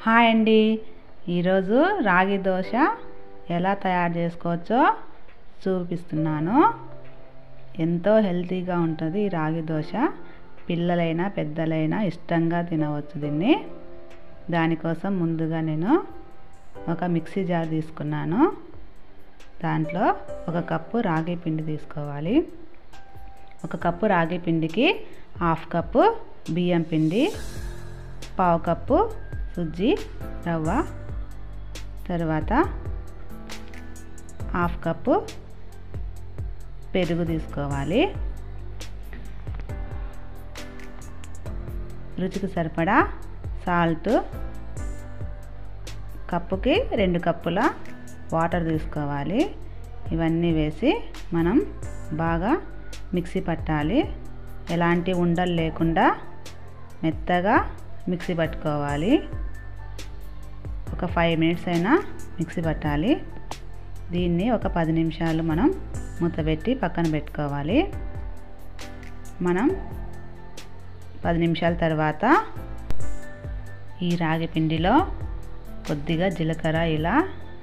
Hi అండి, ఈరోజు రాగి దోశ ఎలా తయారు చేసుకోవచ్చో చూపిస్తున్నాను. ఎంతో హెల్తీగా ఉంటుంది ఈ రాగి దోశ. పిల్లలైనా పెద్దలైనా ఇష్టంగా తినవచ్చు దీన్ని. దానికోసం ముందుగా నేను ఒక మిక్సీ జార్ తీసుకున్నాను. దాంట్లో ఒక కప్పు రాగి పిండి తీసుకోవాలి. ఒక కప్పు రాగి పిండికి హాఫ్ కప్పు బియ్యం పిండి, పావు కప్పు సుజ్జి రవ్వ, తర్వాత హాఫ్ కప్పు పెరుగు తీసుకోవాలి. రుచికి సరిపడా సాల్ట్, కప్పుకి 2 కప్పుల వాటర్ తీసుకోవాలి. ఇవన్నీ వేసి మనం బాగా మిక్సీ పట్టాలి. ఎలాంటి ఉండలు లేకుండా మెత్తగా మిక్సీ పట్టుకోవాలి. ఒక 5 మినిట్స్ అయినా మిక్సీ పట్టాలి. దీన్ని ఒక 10 నిమిషాలు మనం మూత పెట్టి పక్కన పెట్టుకోవాలి. మనం 10 నిమిషాల తర్వాత ఈ రాగి పిండిలో కొద్దిగా జీలకర్ర ఇలా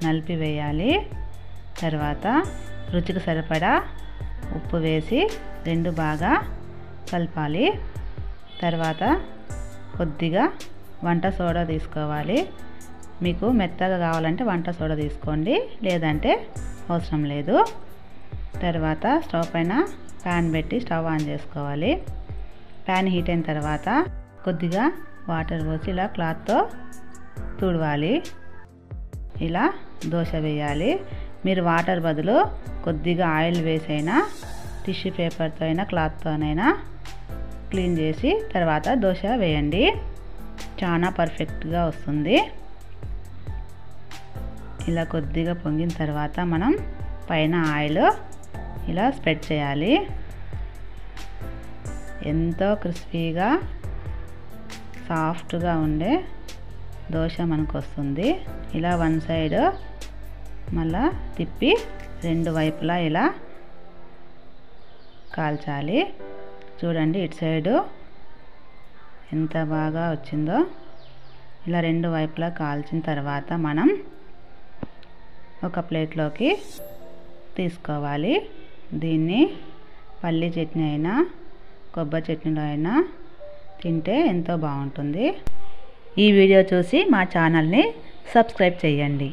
నలిపి వేయాలి. తర్వాత రుచికి సరిపడా ఉప్పు వేసి రెండు బాగా కలపాలి. తర్వాత కొద్దిగా వంట సోడా తీసుకోవాలి. మీకు మెత్తగా కావాలంటే వంట సోడా తీసుకోండి, లేదంటే అవసరం లేదు. తర్వాత స్టవ్ పైన ప్యాన్ పెట్టి స్టవ్ ఆన్ చేసుకోవాలి. ప్యాన్ హీట్ అయిన తర్వాత కొద్దిగా వాటర్ పోసి ఇలా క్లాత్తో తుడవాలి. ఇలా దోశ వేయాలి. మీరు వాటర్ బదులు కొద్దిగా ఆయిల్ వేసైనా, టిష్యూ పేపర్తో అయినా, క్లాత్తోనైనా క్లీన్ చేసి తర్వాత దోశ వేయండి. చాలా పర్ఫెక్ట్గా వస్తుంది. ఇలా కొద్దిగా పొంగిన తర్వాత మనం పైన ఆయిల్ ఇలా స్ప్రెడ్ చేయాలి. ఎంతో క్రిస్పీగా సాఫ్ట్గా ఉండే దోశ మనకు వస్తుంది. ఇలా వన్ సైడ్ మళ్ళా తిప్పి రెండు వైపులా ఇలా కాల్చాలి. చూడండి, ఇటు సైడు ఎంత బాగా వచ్చిందో. ఇలా రెండు వైపులా కాల్చిన తర్వాత మనం ఒక ప్లేట్లోకి తీసుకోవాలి. దీన్ని పల్లి చట్నీ అయినా, కొబ్బరి చట్నీలో అయినా తింటే ఎంతో బాగుంటుంది. ఈ వీడియో చూసి మా ఛానల్ని సబ్స్క్రైబ్ చేయండి.